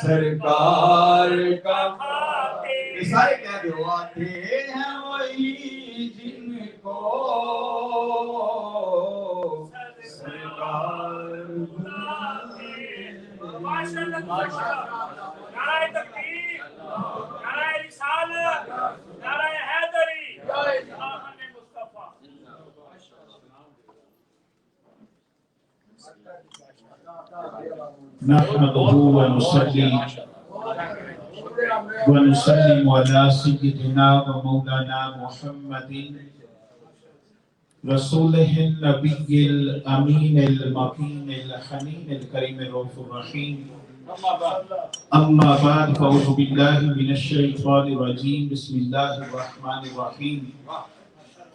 سرکار کا یہ سارے کہہ دو آتے ہیں وہی جن کو سرکار نعرہ تکبیر، نعرہ رسالت، نعرہ حیدری، آمن مصطفیٰ۔ نحمده ونسلم على سيدنا ومولانا محمد رسوله النبي الأمين المكين الحنين الكريم الرؤوف الرحيم. أما بعد فأعوذ بالله من الشيطان الرجيم. بسم الله الرحمن الرحيم.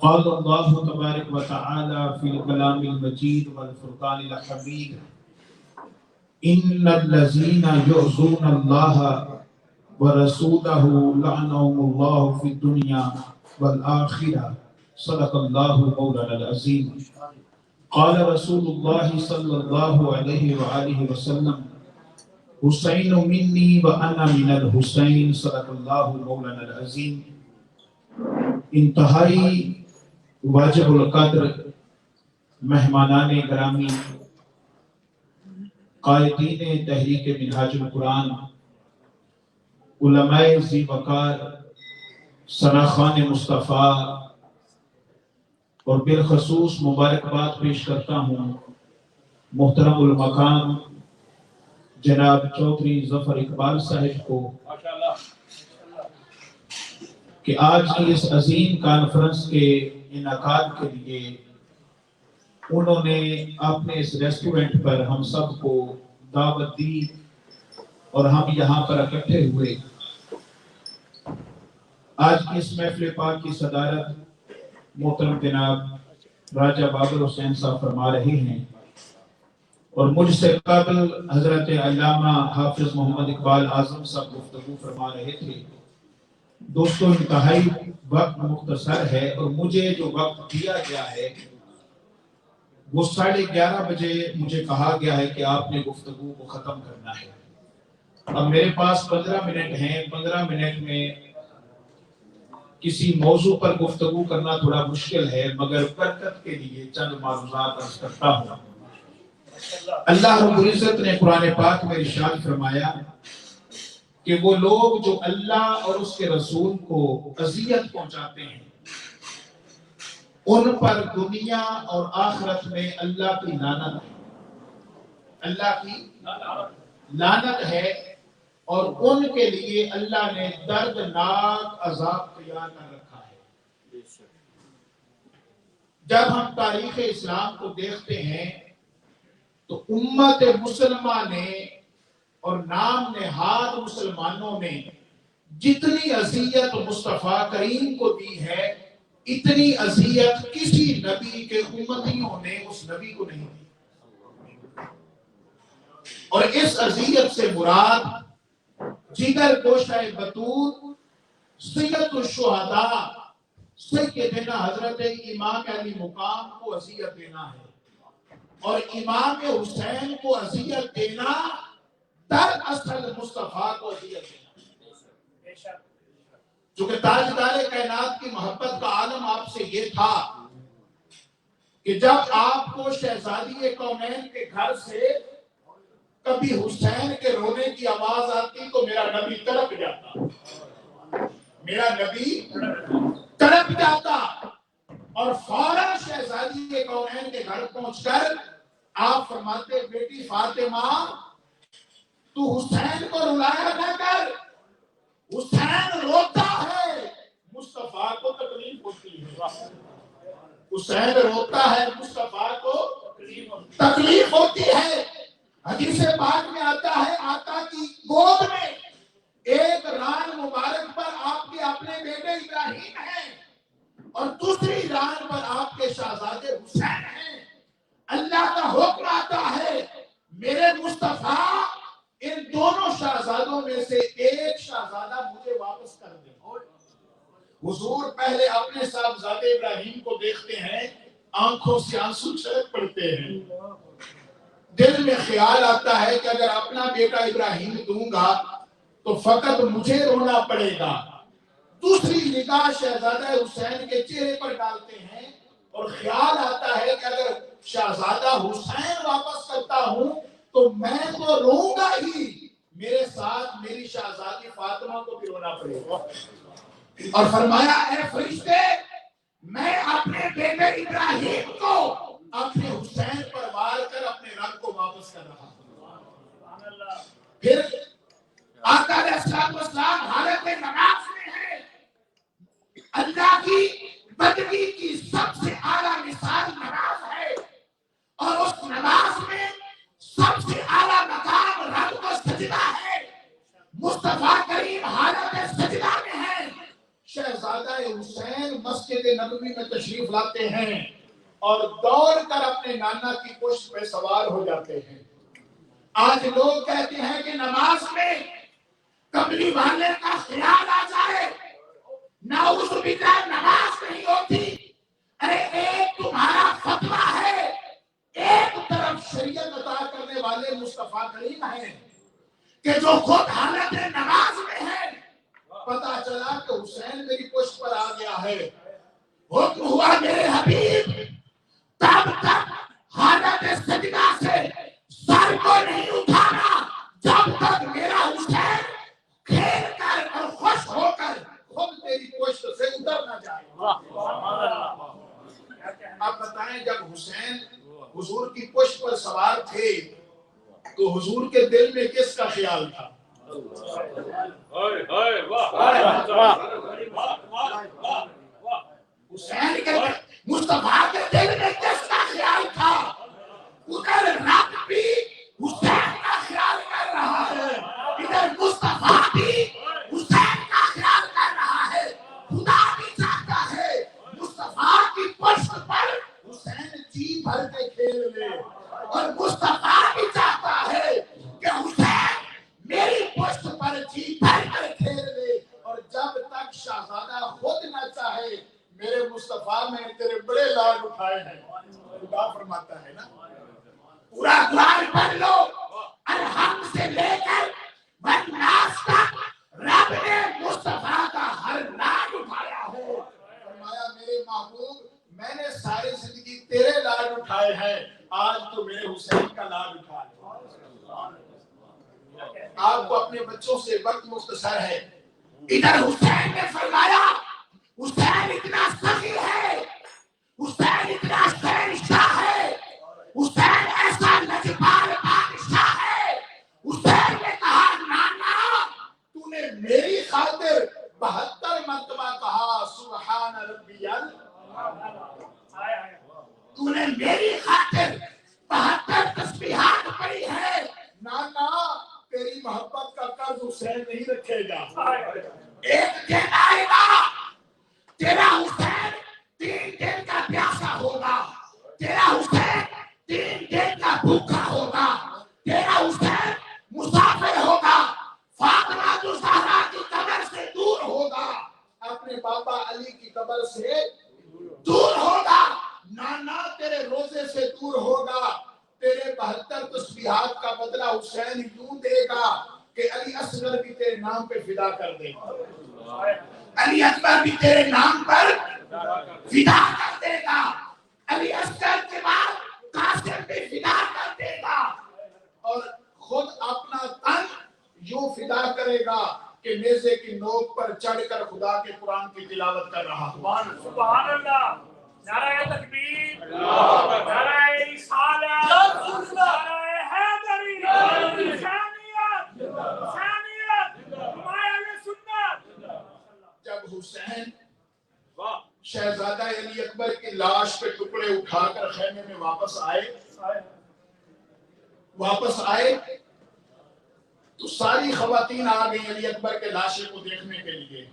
قال الله تبارك وتعالى في الكلام المجيد والفرقان الحميد: إن الذين يؤذون الله ورسوله لعنهم الله في الدنيا والآخرة. صدق الله مولانا العظيم. قال رسول الله صلى الله عليه وآله وسلم: حسين مني وأنا من الحسين. صدق الله مولانا العظيم. انتہائی واجب القدر مہمانان گرامی، قائدین تحریک منہاج القرآن، علماء ذی وقار، سراخان مصطفیٰ، اور بالخصوص مبارکباد پیش کرتا ہوں محترم المقام جناب چودھری ظفر اقبال صاحب کو کہ آج کی اس عظیم کانفرنس کے انعقاد کے لیے انہوں نے اپنے اس ریسٹورنٹ پر ہم سب کو دعوت دی اور ہم یہاں پر اکٹھے ہوئے۔ آج کی اس محفل پاک کی صدارت محترم جناب راجہ بابر حسین صاحب فرما رہے ہیں، اور مجھ سے قبل حضرت علامہ حافظ محمد اقبال اعظم صاحب گفتگو فرما رہے تھے۔ دوستو، انتہائی وقت مختصر ہے اور مجھے جو وقت دیا گیا ہے وہ 11:30 بجے مجھے کہا گیا ہے کہ آپ نے گفتگو کو ختم کرنا ہے۔ اب میرے پاس 15 منٹ ہیں، 15 منٹ میں کسی موضوع پر گفتگو کرنا تھوڑا مشکل ہے، مگر برکت کے لیے چند معروضات عرض کرتا ہوں۔ اللہ رب العزت نے قرآن پاک میں ارشاد فرمایا کہ وہ لوگ جو اللہ اور اس کے رسول کو اذیت پہنچاتے ہیں ان پر دنیا اور آخرت میں اللہ کی لعنت ہے، اللہ کی لعنت ہے، اور ان کے لیے اللہ نے دردناک عذاب تیار کر رکھا ہے۔ جب ہم تاریخ اسلام کو دیکھتے ہیں تو امت مسلمہ نے اور نام نہاد مسلمانوں نے جتنی اذیت مصطفیٰ کریم کو دی ہے، اتنی اذیت کسی نبی کے امتیوں نے اس نبی کو نہیں دی۔ اور اس اذیت سے مراد جگر گوشہ بطول سید الشہداء سیدنا حضرت امام علی مقام کو اذیت دینا ہے، اور امام حسین کو اذیت دینا دراصل مصطفیٰ کو اذیت دینا۔ چونکہ تاجدار کائنات کی محبت کا عالم آپ سے یہ تھا کہ جب آپ کو شہزادی کونین کے گھر سے کبھی حسین کے رونے کی آواز آتی تو میرا نبی تڑپ جاتا، میرا نبی تڑپ جاتا، اور فوراً شہزادی کونین کے گھر پہنچ کر آپ فرماتے: بیٹی فاطمہ، تو حسین کو رلایا نہ کر، حسین روتا ہے، مصطفیٰ کو تکلیف ہوتی ہے۔ حسین روتا ہے، مصطفیٰ کو تکلیف ہوتی ہے۔ حدیث پاک میں آتا ہے، آقا کی گود میں ایک ران مبارک پر آپ کے اپنے بیٹے ابراہیم ہیں اور دوسری ران پر آپ کے شہزادے حسین ہیں۔ اللہ کا حکم آتا ہے، میرے مصطفیٰ ان دونوں شہزادوں میں سے ایک شہزادہ مجھے واپس کر دیں۔ حضور پہلے اپنے صاحبزادے ابراہیم کو دیکھتے ہیں، آنکھوں سے آنسو چھلک پڑتے ہیں، دل میں خیال آتا ہے کہ اگر اپنا بیٹا ابراہیم دوں گا تو فقط مجھے رونا پڑے گا. دوسری نگاہ شہزادہ حسین کے چہرے پر ڈالتے ہیں اور خیال آتا ہے کہ اگر شہزادہ حسین واپس کرتا ہوں تو میں تو روں گا ہی، میرے ساتھ میری شہزادی فاطمہ کو بھی رونا پڑے گا. اور فرمایا اے فرشتے، میں اپنے بیٹے ابراہیم کو اپنے حسین پر وار کر اپنے رب کو واپس کر رہا ہوں. پھر آقا علیہ السلام حالت نماز میں ہے. اللہ کی بندگی کی سب سے اعلیٰ مثال نماز ہے، اور اس نماز میں سب سے اعلیٰ مقام رب کو سجدہ ہے. مصطفیٰ کریم حالت سجدہ میں ہے. شہزادہ حسین مسجد نبوی میں تشریف لاتے ہیں اور دوڑ کر اپنے نانا کی پشت پہ سوار ہو جاتے ہیں. آج لوگ کہتے ہیں کہ نماز میں کملی والے کا خیال آ جائے، نعوذ باللہ نماز نہیں ہوتی. ارے ایک تمہارا فتویٰ ہے، ایک طرف شریعت عطا کرنے والے مصطفیٰ کریم ہیں کہ جو خود حالت نماز میں ہے. پتا چلا کہ حسین میری پشت پر آ گیا ہے. حکم ہوا میرے حبیب تب تک حالت سجدہ سے سر کو نہیں اٹھانا جب تک میرا حسین کھیل کر اور خوش ہو کر خود تیری پشت سے اتر نہ جائے. اب بتائیں جب حسین حضور کی پشت پر سوار تھے تو حضور کے دل میں کس کا خیال تھا؟ حسین کے مصطفیٰ کے دل میں کس کا خیال تھا؟ ادھر رب بھی حسین کا خیال کر رہا ہے، ادھر مصطفیٰ بھی حسین کا خیال کر رہا ہے. خدا بھی چاہتا ہے مصطفیٰ کی پشت پر حسین جی بھر کے کھیل لے، اور مصطفیٰ بھی چاہتا ہے کہ حسین میری پشت پر جی بھر کر کھیل لے. اور جب تک شہزادہ خود نہ چاہے میرے مصطفیٰ میں تیرے بڑے لاڈ اٹھائے ہیں. خدا فرماتا ہے نا پورا قرآن پڑھ لو، الحم سے لے کر والناس تک رب نے مصطفیٰ کا ہر لاڈ اٹھایا ہے. فرمایا میرے محبوب میں نے ساری زندگی تیرے لاڈ اٹھائے ہیں، آج تو میرے حسین کا لاڈ اٹھا لے. آپ کو اپنے بچوں سے وقت مختصر ہے. ادھر حسین نے فرمایا حسین اتنا سخی ہے، حسین اتنا شہنشاہ ہے، حسین ایسا لجپال بادشاہ ہے. حسین نے کہا نانا تو نے میری خاطر 72 مرتبہ کہا سبحان ربی تو نے میری خاطر 72 تسبیحات پڑھی ہے. نانا تیری محبت کا قرض حسین نہیں رکھے گا. ایک دن آئے گا تیرا حسین 3 دن کا پیاسا ہوگا، تیرا حسین 3 دن کا بھوکا ہوگا، تیرا حسین مسافر ہوگا، فاطمہ الزہرا کی قبر سے دور ہوگا، اپنے پاپا علی کی قبر سے دور ہوگا. نانا تیرے روزے سے دور ہوگا. تیرے 72 تسبیحات کا بدلہ حسین یوں دے گا کہ علی اصغر بھی تیرے نام پہ فدا کر دے گا، علی اکبر بھی تیرے نام پر فدا کر دے گا، علی اصغر کے بعد قاسم بھی فدا کر دے گا، اور خود اپنا تن یوں فدا کرے گا کہ نیزے کی نوک پر چڑھ کر خدا کے قرآن کی تلاوت کر رہا ہوں. سبحان اللہ. نعرہ تکبیر، نعرہ رسالت، نعرہ حیدری، حسینیت، حسینیت، حمایہ سنت. جب حسین شہزادہ علی اکبر کی لاش پہ ٹکڑے اٹھا کر خیمے میں واپس آئے تو ساری خواتین آ گئی علی اکبر کے لاشے کو دیکھنے کے لیے،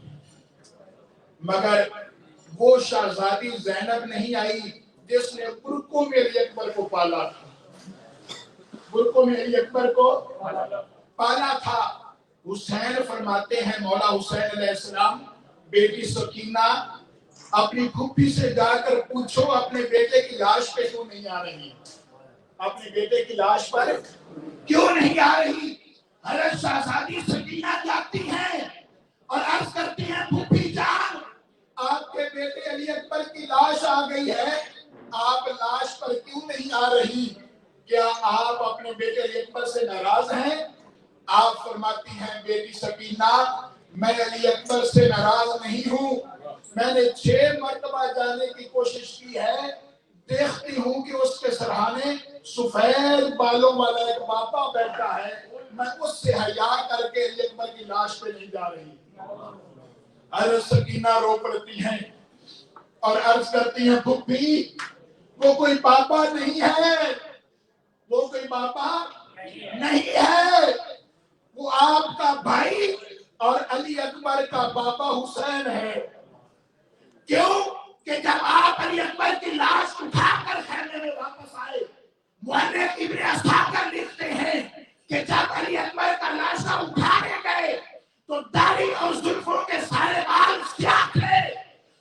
مگر وہ شہزادی زینب نہیں آئی جس نے برقعوں میں علی اکبر کو پالا تھا، برقعوں میں علی اکبر کو پالا تھا. حسین فرماتے ہیں مولا حسین علیہ السلام بیٹی سکینہ اپنی پھوپھی سے جا کر پوچھو اپنے بیٹے کی لاش پہ کیوں نہیں آ رہی. اپنے بیٹے کی لاش پر کیوں نہیں آ رہی؟ حضرت شہزادی سکینہ جاتی ہیں اور عرض کرتی ہیں پھوپھی جان آپ کے بیٹے علی اکبر کی لاش آ گئی ہے، آپ لاش پر کیوں نہیں آ رہی؟ کیا آپ اپنے بیٹے علی اکبر سے ناراض ہیں؟ آپ فرماتی ہیں بیٹی سکینہ میں علی اکبر سے ناراض نہیں ہوں، میں نے 6 مرتبہ جانے کی کوشش کی ہے، دیکھتی ہوں کہ اس کے سرہانے سفید بالوں والا ایک باپا بیٹھا ہے، میں اس سے حیا کر کے علی اکبر کی لاش پہ نہیں جا رہی۔ حضرت سکینہ رو پڑتی ہیں اور عرض کرتی ہیں پھوپھی وہ کوئی باپا نہیں ہے، وہ کوئی باپا نہیں ہے، وہ آپ کا بھائی اور علی اکبر کا باپا حسین ہے۔ کیوں کہ جب آپ علی اکبر کی لاش اٹھا کر خیمے میں واپس آئے، مؤرخ ابن اسحاق لکھتے ہیں کہ جب علی اکبر کا لاشا اٹھانے گئے تو داڑھی اور زلفوں کے سارے بال سیاہ تھے۔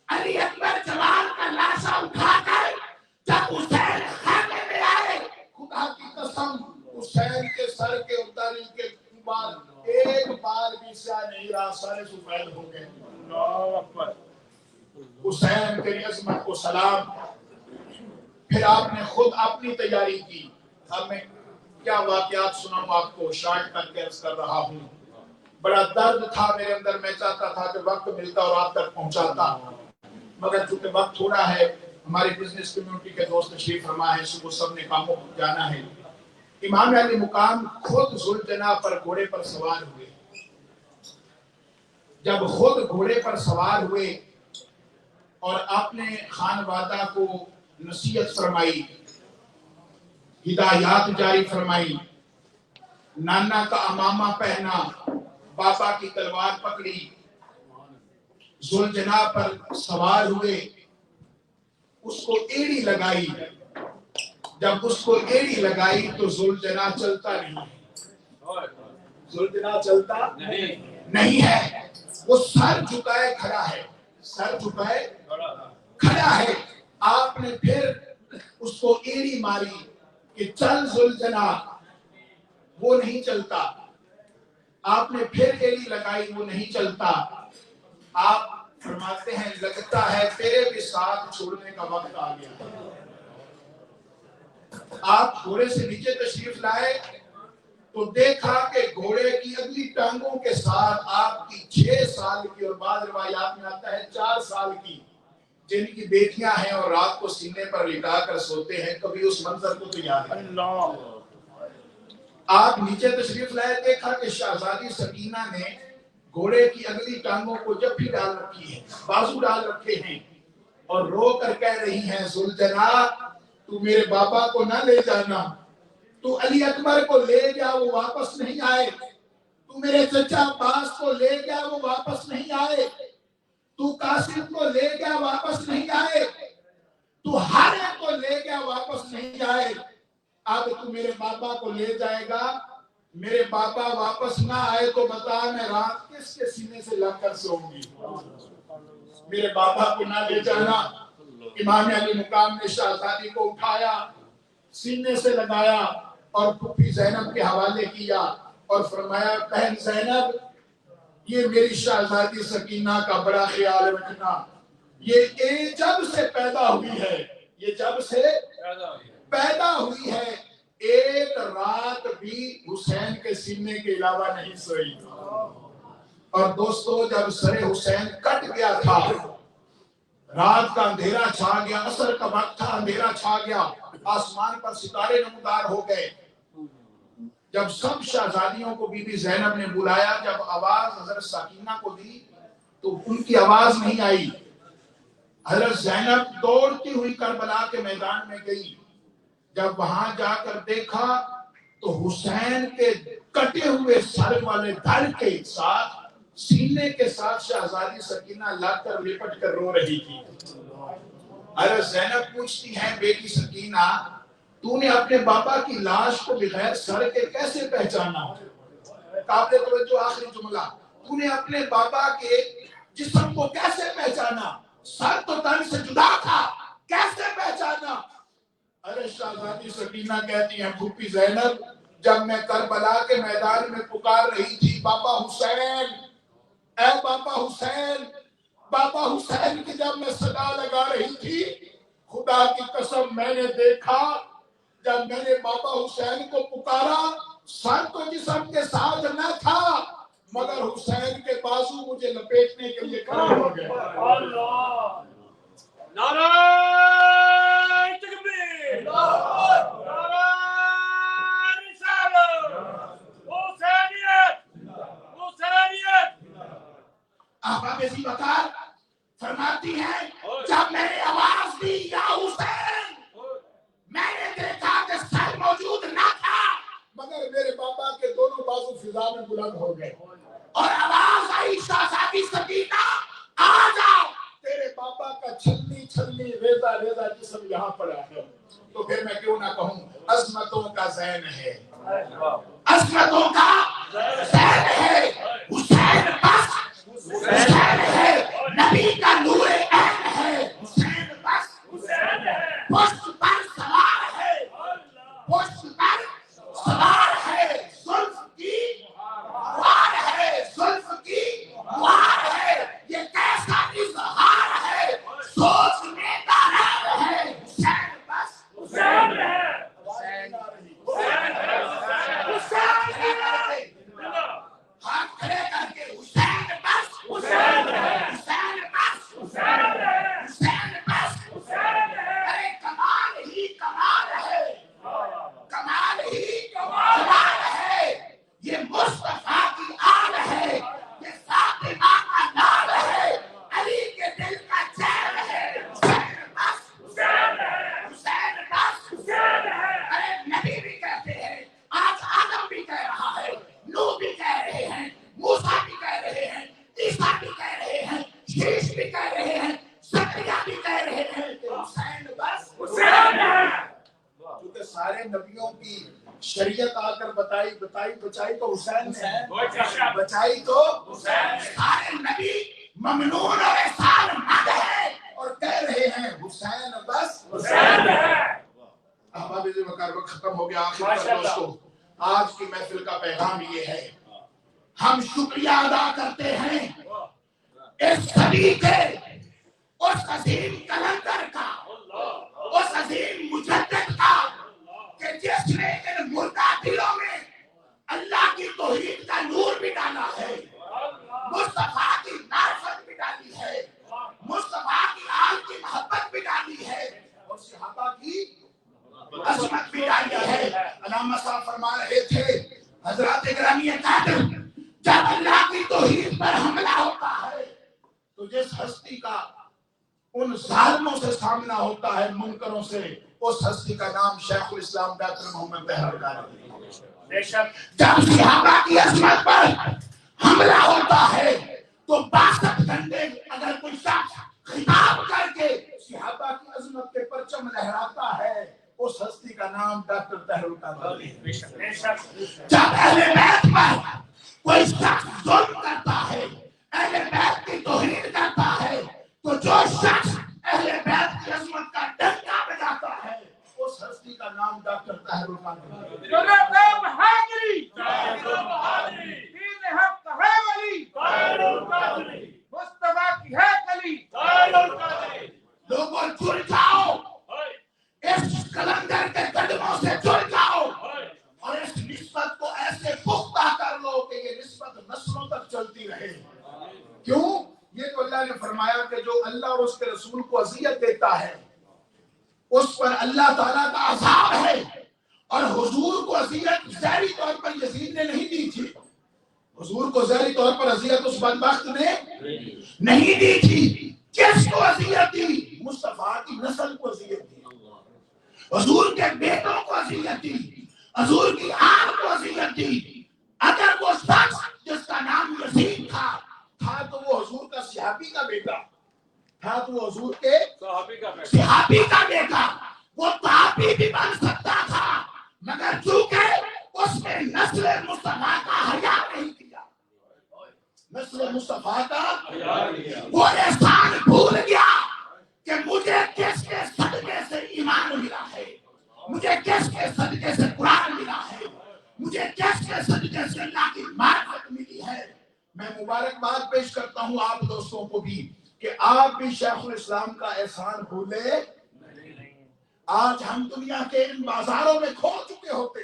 علی اکبر جوان کا لاشا اٹھا کر جب حسین خیمے میں آئے، خدا کی قسم حسین کے سر کے اتاری کے بعد ایک بال بھی سیاہ نہیں رہا، سارے سفید ہو گئے۔ اللہ اکبر۔ حسین تیری عظمت کو سلام۔ پھر آپ نے خود اپنی تیاری کی۔ اب میں کیا واقعات سناؤں آپ کو، شارٹ کر کے عرض کر رہا ہوں۔ بڑا درد تھا میرے اندر، میں چاہتا تھا کہ وقت ملتا اور آپ تک پہنچاتا، مگر چونکہ وقت تھوڑا ہے، ہماری بزنس کمیونٹی کے دوست تشریف فرما ہے، صبح سب نے کاموں کو جانا ہے۔ امام علی مقام خود ذوالجناح پر گھوڑے پر سوار ہوئے۔ جب خود گھوڑے پر سوار ہوئے اور اپنے خانوادہ کو نصیحت فرمائی، ہدایات جاری فرمائی، نانا کا امامہ پہنا، بابا کی تلوار پکڑی، ذوالجناح پر سوار ہوئے، اس کو ایڑی لگائی۔ جب اس کو ایڑی لگائی تو ذوالجناح چلتا نہیں، ذوالجناح چلتا نہیں ہے، وہ سر جھکائے کھڑا ہے، سر جھکائے کھڑا ہے۔ آپ نے پھر اس کو ایڑی ماری کہ چل ذوالجناح، وہ نہیں چلتا۔ آپ نے پھر ایڑی لگائی، وہ نہیں چلتا۔ آپ فرماتے ہیں لگتا ہے تیرے بھی ساتھ چھوڑنے کا وقت آ گیا۔ آپ گھوڑے سے نیچے تشریف لائے تو دیکھا کہ گھوڑے کی اگلی ٹانگوں کے ساتھ آپ کی 6 سال کی اور بعض روایات میں آتا ہے 4 سال کی جن کی بیٹیاں ہیں اور رات کو سینے پر لٹا کر سوتے ہیں، کبھی اس منظر کو تو یاد ہے۔ آپ نیچے تشریف لائے، دیکھا کہ شہزادی سکینہ نے گھوڑے کی اگلی ٹانگوں کو جپھی ڈال رکھی ہے، بازو ڈال رکھے ہیں اور رو کر کہہ رہی ہیں ذوالجناح تو میرے بابا کو نہ لے جانا، تو علی اکبر کو لے گیا وہ واپس نہیں آئے، تو میرے چچا عباس کو لے گیا وہ واپس نہیں آئے، تو قاسم کو لے گیا واپس نہیں آئے، تو ہر ایک کو لے گیا واپس نہیں آئے، اب تو میرے بابا کو لے جائے گا، میرے بابا واپس نہ آئے تو بتا میں رات کس کے سینے سے لگ کر سوؤں گی۔ میرے بابا کو نہ لے جانا۔ امام علی مقام نے شہزادی کو اٹھایا، سینے سے لگایا اور پھوپھی زینب کے حوالے کیا اور فرمایا بہن زینب یہ میری شہزادی سکینہ کا بڑا خیال رکھنا، یہ جب سے پیدا ہوئی ہے، یہ جب سے پیدا ہوئی ہے ایک رات بھی حسین کے سینے کے علاوہ نہیں سوئی۔ اور دوستو جب سر حسین کٹ گیا تھا، رات کا اندھیرا چھا گیا، عصر کا وقت تھا، اندھیرا چھا گیا، آسمان پر ستارے نمودار ہو گئے۔ جب سب شہزادیوں کو بی بی زینب نے بلایا، جب آواز حضرت سکینہ کو دی تو ان کی آواز نہیں آئی۔ حضرت زینب دوڑتی ہوئی کربلا کے میدان میں گئی، جب وہاں جا کر دیکھا تو حسین کے کٹے ہوئے سر والے دھڑ کے ساتھ سینے کے ساتھ شہزادی سکینہ لگ کر لپٹ کر رو رہی تھی۔ حضرت زینب پوچھتی ہیں بیٹی سکینہ تو نے اپنے بابا کی لاش کو بغیر سر کے کیسے پہچانا؟ قابل توجہ آخری جملہ، تو نے اپنے بابا کے جسم کو کیسے پہچانا؟ سر تو تن سے جدا تھا، کیسے پہچانا؟ ارے شہزادی سکینہ کہتی ہیں پھوپھی زینب جب میں کربلا کے میدان میں پکار رہی تھی بابا حسین، اے بابا حسین، بابا حسین کی جب میں صدا لگا رہی تھی، خدا کی قسم میں نے دیکھا جب میں نے بابا حسین کو پکارا سر تو جسم کے ساتھ نہ تھا مگر حسین کے بازو مجھے لپیٹنے کے لیے کھڑے ہو گئے۔ اللہ نعرہ تکبیر، نعرہ رسالت، حسینیت، حسینیت۔ احباب ذی وقار فرماتی ہیں جب میں نے آواز دی یا حسین، میں نے دیکھا کہ سر موجود نہ تھا مگر میرے بابا کے دونوں بازو فضا میں بلند ہو گئے اور آواز آئی شہزادی سکینہ آ جاؤ، تیرے بابا کا چھلنی چھلنی ریزہ ریزہ جسم یہاں پڑا ہے۔ تو پھر میں کیوں نہ کہوں عظمتوں کا زین ہے، عظمتوں کا زین ہے، حسین بس حسین ہے، نبی کا نور عین ہے، حسین بس حسین ہے، پشت پر سوار ہے، پشت پر سوار ہے، زلف کی وار ہے، زلف کی وار ہے، یہ کیسا اظہار ہے، سوچنے کا رب ہے، حسین بس حسین ہے، حسین حسین ہے، حسین ہے، ہاتھ کھڑے کر کے حسین بس حسین ہے، حسین بس حسین ہے، حسین بس حسین ہے۔ ارے کمال ہی کمال ہے، کمال ہی کمال ہے، یہ مصطفیٰ کی آل ہے، یہ فاطمہ کا لال ہے، علی کے دل کا چین ہے، حسین بس حسین ہے، حسین بس حسین ہے۔ ارے نبی بھی کہتے ہیں، آج آدم بھی کہہ رہا ہے، نوح بھی کہہ رہے ہیں، موسیٰ بھی کہہ رہے ہیں، عیسیٰ بھی کہہ رہے ہیں، شیش بھی کہہ رہے ہیں، زکریا بھی کہہ رہے ہیں کہ حسین بس حسین ہے، کیونکہ سارے نبیوں کی شریعت آ کر بتائی بچائی تو حسین نے ہے، بچائی تو حسین۔ سارے نبی ممنون اور احسان مند ہیں اور کہہ رہے ہیں حسین بس حسین ہے۔ احباب ذی وقار وقت ختم ہو گیا۔ آخر پر دوستو آج کی محفل کا پیغام یہ ہے، ہم شکریہ ادا کرتے ہیں اس صدی کے اس عظیم کلندر کا، اس عظیم مجدد کا کہ جس نے ان مردہ دلوں میں اللہ کی توحید کا نور بھی ڈالا ہے، مصطفیٰ کی معرفت بھی ڈالی ہے، مصطفیٰ کی آل کی محبت بھی ڈالی ہے اور صحابہ کی عظمت بھی ڈالی ہے۔ علامہ صاحب فرما رہے تھے حضرات گرامی قادر جب اللہ کی توحید پر حملہ ہوتا ہے تو جس ہستی کا ان ظالموں سے سامنا ہوتا ہے، منکروں سے، اس ہستی کا نام شیخ الاسلام ڈاکٹر محمد طاہر بے شک جب صحابہ کی عظمت پر حملہ ہوتا ہے تو 62 گھنٹے اگر کوئی شخص خطاب کر کے صحابہ کی عظمت کے پرچم لہراتا ہے، اس ہستی کا نام ڈاکٹر طاہر القادری ہے۔ بے شک جب اہل بیت پر کوئی شخص ظلم کرتا ہے، اہل بیت کی توہین کرتا ہے، تو جو شخص اہل بیت کی عظمت کا ڈنکا بجاتا ہے، اس ہستی کا نام ڈاکٹر طاہر القادری ہے۔ بہادری، بہادری، دین حق ہے ولی، طاہر القادری، مصطفیٰ کی ہے کلی، طاہر القادری۔ لوگوں جڑ جاؤ، اس کلندر کے قدموں سے جڑ جاؤ اور اس نسبت کو ایسے پختہ کر لو کہ یہ نسبت نسلوں تک چلتی رہے۔ کیوں؟ یہ تو اللہ نے فرمایا کہ جو اللہ اور اس کے رسول کو اذیت دیتا ہے اس پر اللہ تعالیٰ کا عذاب ہے، اور حضور کو اذیت ظاہری طور پر یزید نے نہیں دی تھی، حضور کو ظاہری طور پر اذیت اس بدبخت نے نہیں دی تھی۔ کس کو اذیت دی؟ مصطفیٰ کی نسل کو اذیت دی، حضور کے بیٹوں کو اذیت دی، حضور کی آل کو اذیت دی۔ اگر وہ شخص جس کا نام یزید تھا تو وہ حضور کا صحابی کا بیٹا تھا، تو وہ حضور کے صحابی کا بیٹا، وہ تابعی بھی بن سکتا تھا، مگر چونکہ اس نے نسل مصطفیٰ کا حیا نہیں کیا، نسل مصطفیٰ کا وہ احسان بھول گیا کہ مجھے کس کے صدقے سے ایمان ملا ہے، کے صدقے سے اللہ کی معرفت ملی ہے. میں مبارکباد پیش کرتا ہوں آپ دوستوں کو بھی کہ آپ بھی شیخ الاسلام کا احسان بھولے. آج ہم دنیا کے ان بازاروں میں کھو چکے ہوتے,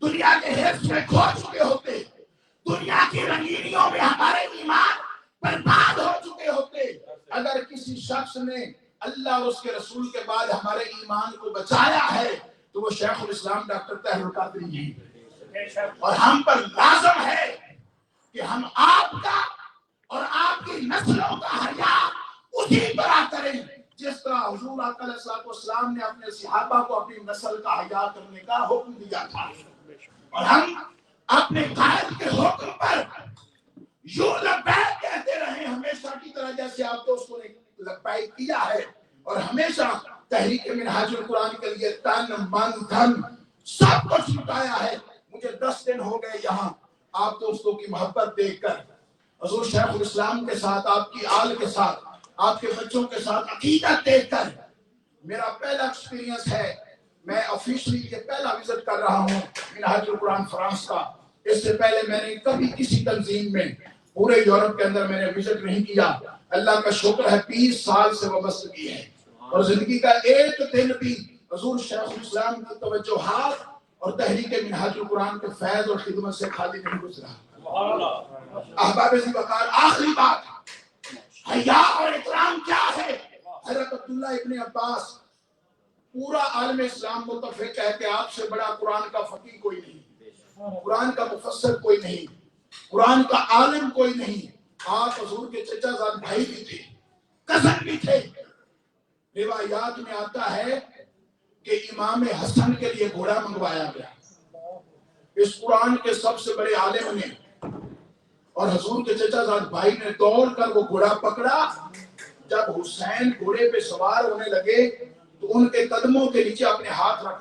دنیا کے حرص میں کھو چکے ہوتے, دنیا کی رنگینیوں میں ہمارے ایمان برباد ہو چکے ہوتے. اگر کسی شخص نے اللہ اور اس کے رسول کے بعد ہمارے ایمان کو بچایا ہے تو وہ شیخ الاسلام ڈاکٹر طاہر القادری ہیں. اور ہم پر لازم ہے کہ ہم آپ کا اور آپ کی نسلوں کا حیا اسی طرح کریں جس طرح حضور آقا علیہ السلام نے اپنے صحابہ کو اپنی نسل کا حیا کرنے کا حکم دیا تھا. اور ہم اپنے قائد کے حکم پر یوں لبیک کہتے رہے ہمیشہ کی طرح جیسے آپ دوستوں نے لبیک کیا ہے. اور ہمیشہ تحریک منہاج القرآن کے لیے تن من دھن سب کچھ لٹایا ہے. مجھے 10 دن ہو گئے یہاں آپ دوستوں کی محبت دیکھ کر, حضور شیخ الاسلام کے ساتھ, آپ کی آل کے ساتھ, آپ کے بچوں کے ساتھ عقیدت دیکھ کر. میرا پہلا ایکسپیرینس ہے, میں آفیشلی یہ پہلا وزٹ کر رہا ہوں منہاج القرآن فرانس کا. اس سے پہلے میں نے کبھی کسی تنظیم میں پورے یورپ کے اندر میں نے وزٹ نہیں کیا. اللہ کا شکر ہے 20 سال سے وابستگی ہے اور زندگی کا ایک دن بھی حضور شیخ الاسلام کی توجہات اور تحریک منہاج القرآن کے فیض اور خدمت سے خالی نہیں گزرا. احباب ذی وقار, آخری بات, حیا اور اکرام کیا ہے؟ حضرت عبداللہ ابن عباس, پورا عالم اسلام متفق ہے کہ آپ سے بڑا قرآن کا فقیہ کوئی نہیں, قرآن کا مفسر کوئی نہیں, قرآن کا عالم کوئی نہیں. آپ حضور کے چچا زاد بھائی بھی تھے, کزن بھی تھے. روایات میں آتا ہے کہ امام حسن کے لیے گھوڑا منگوایا گیا. اس قرآن کے سب سے بڑے عالم نے اور حضور کے چچا زاد بھائی نے دوڑ کر وہ گھوڑا پکڑا. جب حسین گھوڑے پہ سوار ہونے لگے تو ان کے قدموں کے نیچے اپنے ہاتھ رکھ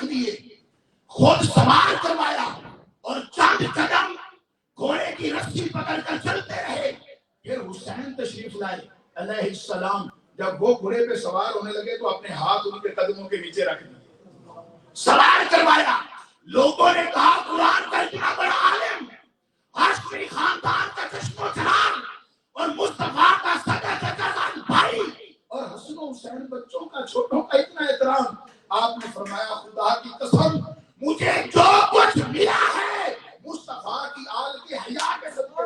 دیے, خود سوار کروایا اور چند قدم گھوڑے کی رسی پکڑ کر چلتے رہے. پھر حسین تشریف لائے علیہ السلام. جب وہ گھوڑے پہ سوار ہونے لگے تو اپنے ہاتھ ان کے قدموں کے نیچے رکھ دیے, سوار کروایا. لوگوں نے کہا قرآن کا اتنا بڑا عالم, ہاشمی خاندان کا چشم و چراغ اور مصطفیٰ کا سگا چچا زاد بھائی اور حسن و حسین بچوں کا چھوٹوں کا اتنا احترام. آپ نے فرمایا خدا کی قسم مجھے جو کچھ ملا ہے مصطفیٰ کی آل کی حیا کے صدقے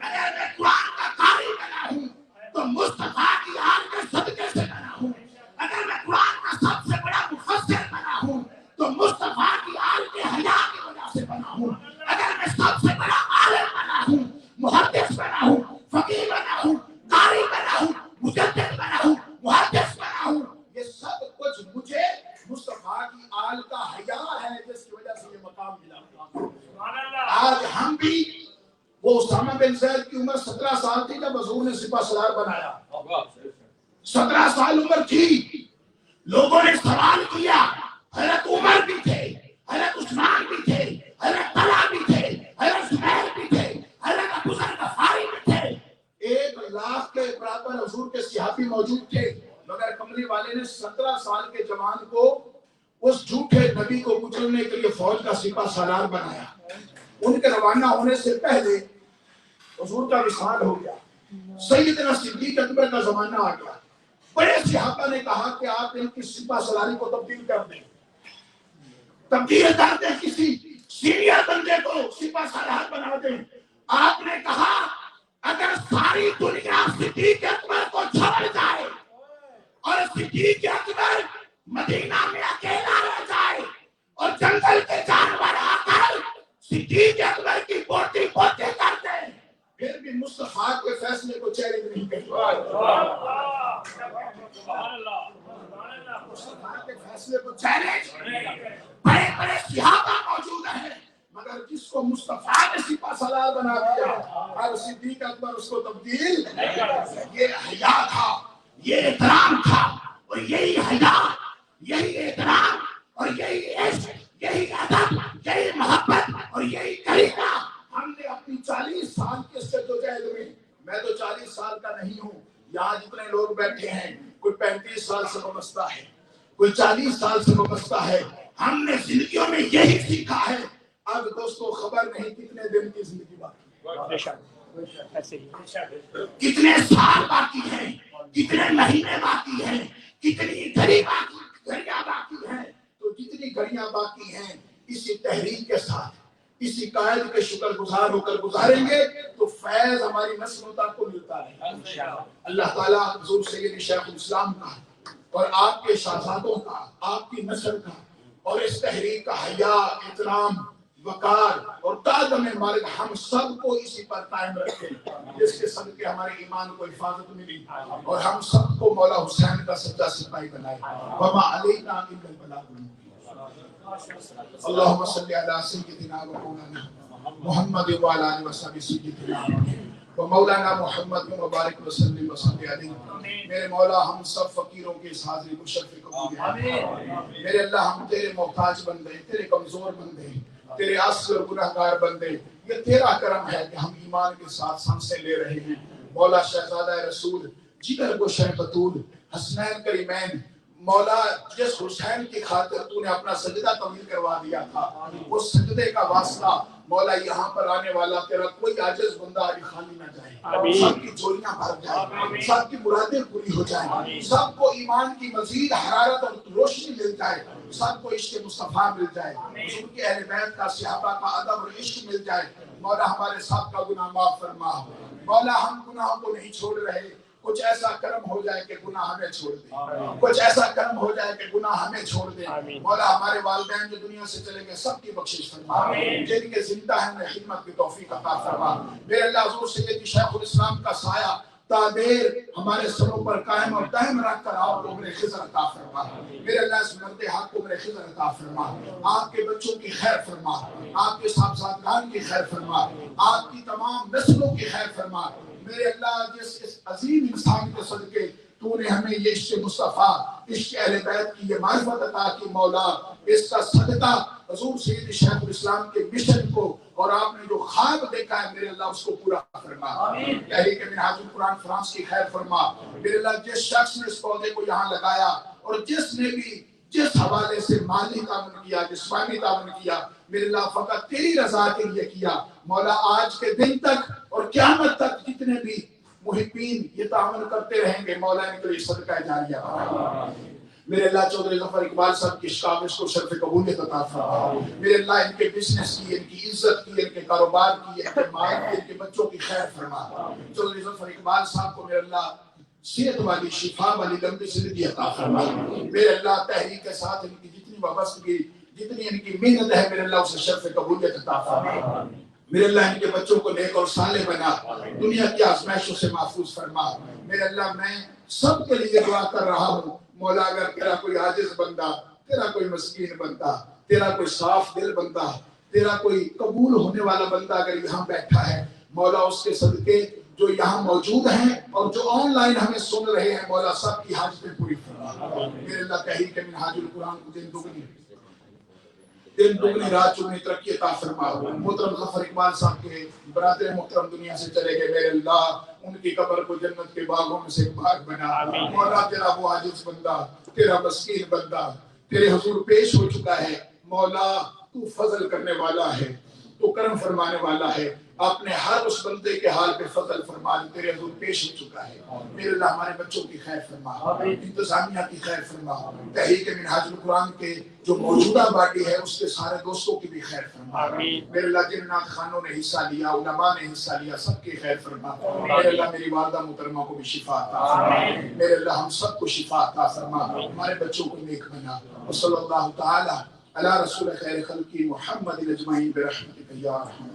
اگر میں قرآن کا قاری بنا ہوں تو مصطفیٰ کی آل کے صدقے سے بنا ہوں. اگر میں قرآن کا سب سے بڑا مفسر بنا ہوں تو مصطفیٰ کی آل کے حیا کی وجہ سے بنا ہوں. اگر میں سب سے بڑا عالم بنا ہوں, محدث بنا ہوں, فقیہ بنا ہوں, قاری بنا ہوں, مجدد بنا ہوں, محدث بنا ہوں, یہ سب کچھ مجھے مصطفیٰ کی آل کا حیا ہے جس کی وجہ سے یہ مقام ملا. آج ہم بھی, وہ اسامہ بن زید کی عمر 17 سال تھی جب حضور نے سپہ سالار بنایا. 17 سال عمر تھی. لوگوں نے سوال کیا, حضرت عمر بھی تھے, حضرت عثمان بھی تھے, حضرت طلحہ بھی تھے, حضرت زبیر بھی تھے, حضرت ابو ذر غفاری بھی تھے. 1 لاکھ کے برابر حضور کے صحابی موجود تھے, مگر کملی والے نے 17 سال کے جوان کو اس جھوٹے نبی کو کچلنے کے لیے فوج کا سپہ سالار بنایا. ان کے روانہ ہونے سے پہلے حضور کا وصال ہو گیا. سیدنا صدیق اکبر کا زمانہ آ گیا. بڑے صحابہ نے کہا کہ آپ ان کی سپہ سالاری کو تبدیل کر دیں, کسی سینئر بندے کو سپہ سالار بنا دیں. آپ نے کہا اگر ساری دنیا صدیق اکبر کو چھوڑ جائے اور صدیق اکبر مدینہ میں اکیلا رہ جائے اور جنگل کے جانور آ کر صدیق اکبر کی پوٹی پوٹی کر دیں, پھر بھی مصطفیٰ کے فیصلے کو چیلنج نہیں کریں. مصطفیٰ کے فیصلے کو چیلنج. بڑے بڑے صحابہ موجود ہیں مگر جس کو مصطفیٰ نے سپہ سالار بنا دیا اور صدیق اکبر اس کو تبدیل. یہ حیا تھا, یہ احترام تھا, اور یہی حیا, یہی احترام اور یہی عشق, یہی ادب, یہی محبت اور یہی طریقہ ہم نے اپنی 40 سال کے جدوجہد میں تو 40 سال کا نہیں ہوں, یہاں جتنے لوگ بیٹھے ہیں کوئی 35 سال سے وابستہ ہے, کوئی 40 سال سے وابستہ ہے. ہم نے زندگیوں میں یہی سیکھا ہے. اب دوستو خبر نہیں کتنے دن کی زندگی باقی ہے, کتنے سال باقی ہیں, کتنے مہینے باقی ہیں, کتنی گھڑیاں باقی ہیں. تو جتنی گھڑیاں باقی ہیں اسی تحریک کے ساتھ, اسی قائد کے شکر گزار ہو کر گزاریں گے تو فیض ہماری نسلوں تک کو ملتا رہے. اللہ تعالیٰ حضور سید شیخ الاسلام کا اور آپ کے شہزادوں کا, آپ کی نسل کا اور اس تحریک کا حیا, احترام, وقار اور تعظیم مالک ہم سب کو اسی پر قائم رکھے, جس کے صدقے ہمارے ایمان کو حفاظت ملی اور ہم سب کو مولا حسین کا سچا سپاہی بنائے. وما علینا الا البلاغ المبین. اللہم صلی علی سیدنا و مولانا محمد وعلی آلہ وصحبہ سیدنا و مولانا محمد مبارک وسلم وصلی علیہ. میرے مولا ہم سب فقیروں کی اس حاضری کو شرف قبول فرما. میرے اللہ ہم تیرے محتاج بندے, تیرے کمزور بندے, تیرے عاصی اور گناہگار بندے. یہ تیرا کرم ہے کہ ہم ایمان کے ساتھ سانسیں لے رہے ہیں. مولا شہزادہ رسول, جگر گوشہ بطول, حسنین کریمین, مولا جس حسین کی خاطر تو نے اپنا سجدہ طویل کروا دیا تھا, اس سجدے کا واسطہ مولا یہاں پر آنے والا تیرا کوئی عاجز بندہ آج خالی نہ جائے. سب کی جولیاں بھر جائیں, سب کی مرادیں پوری ہو جائیں, سب کو ایمان کی مزید حرارت اور روشنی مل جائے, سب کو عشق مصطفیٰ مل جائے, ان کے اہل بیت کا, صحابہ کا ادب اور عشق مل جائے. مولا ہمارے سب کا گناہ معاف فرما. مولا ہم گناہوں کو نہیں چھوڑ رہے, کچھ ایسا کرم ہو جائے کہ گناہ ہمیں چھوڑ دے, کچھ ایسا کرم ہو جائے کہ گناہ ہمیں چھوڑ دے. مولا ہمارے والدین جو دنیا سے چلے گئے سب کی بخشش فرما, جن کے زندہ ہیں انہیں خدمت کی توفیق عطا فرما. میرے اللہ حضور سید شیخ الاسلام کا سایہ تادیر ہمارے سروں پر قائم اور دائم رکھ کر آپ کو عمر خضر عطا فرما. میرے اللہ اس مرد حق کو عمر خضر عطا فرما. آپ کے بچوں کی خیر فرما, آپ کے صاحبزادگان کی خیر فرما, آپ کی تمام نسلوں کی خیر فرما. میرے اللہ جس اس عظیم انسان کے صدقے تو نے ہمیں یہ عشق مصطفیٰ, عشق اہل بیت کی یہ معرفت عطا کی, مولا اس کا صدقہ حضور سید شیخ الاسلام کے مشن کو اور آپ نے جو خواب دیکھا ہے میرے اللہ اس کو پورا فرما. تحریک منہاج القرآن فرانس کی خیر فرما. میرے اللہ جس شخص نے اس پودے کو یہاں لگایا اور جس نے بھی جس حوالے سے مالی تعاون کیا, جسمانی تعاون کیا, میرے اللہ فقط تیری رضا کے لیے کیا. مولا آج کے دن تک اور قیامت تک جتنے بھی محبین یہ تعاون کرتے رہیں گے, مولا ان کے لیے صدقہ جاریہ بنا. میرے اللہ چودھری ظفر اقبال صاحب کی اشکاوش کو شرف قبولیت عطا فرما. میرے اللہ ان کے بزنس کی, ان کی عزت کی, ان کے کاروبار کی, ان کے مال کی, ان کے بچوں کی خیر فرما. چودھری ظفر اقبال صاحب کو میرے اللہ صحت والی, شفا والی لمبی زندگی عطا فرما. میرے اللہ تحریک کے ساتھ ان کی جتنی وابستگی, جتنی ان کی محنت ہے, میرے اللہ اسے شرف قبولیت عطا فرما. میرے اللہ ان کے بچوں کو نیک اور صالح بنا, دنیا کی آزمائشوں سے محفوظ فرما. میرے اللہ میں سب کے لیے دعا کر رہا ہوں, مولا اگر تیرا کوئی عاجز بندہ, تیرا کوئی مسکین بندہ, تیرا کوئی صاف دل بندہ, تیرا کوئی قبول ہونے والا بندہ اگر یہاں بیٹھا ہے, مولا اس کے صدقے جو یہاں موجود ہیں اور جو آن لائن ہمیں سن رہے ہیں, مولا سب کی حاجتیں پوری فرما. میرے اللہ تحریک منہاج القرآن کو دن دگنی رات چگنی ترقی عطا فرما. محترم ظفر اقبال صاحب کے برادر محترم دنیا سے چلے گئے, میرے اللہ ان کی قبر کو جنت کے باغوں میں سے ایک باغ بنا. مولا تیرا وہ عاجز بندہ, تیرا مسکین بندہ تیرے حضور پیش ہو چکا ہے. مولا تو فضل کرنے والا ہے, تو کرم فرمانے والا ہے, اپنے ہر اس بندے کے حال پہ فضل فرما. تیرے حضور پیش ہو چکا ہے. میرے اللہ ہمارے بچوں کی خیر فرما, انتظامیہ کی خیر فرما, تحریک منہاج القرآن کے جو موجودہ باڈی ہے اس کے سارے دوستوں کی بھی خیر فرما. میرے اللہ جن نعت خانوں نے حصہ لیا, علماء نے حصہ لیا, سب کی خیر فرما. میرے اللہ میری والدہ محترمہ کو بھی شفا عطا فرما. میرے اللہ ہم سب کو شفا عطا فرما, ہمارے بچوں کو نیک بنا. وصلی اللہ تعالی علی رسول خیر خلقی محمد اجمعین برحمتک یا ارحم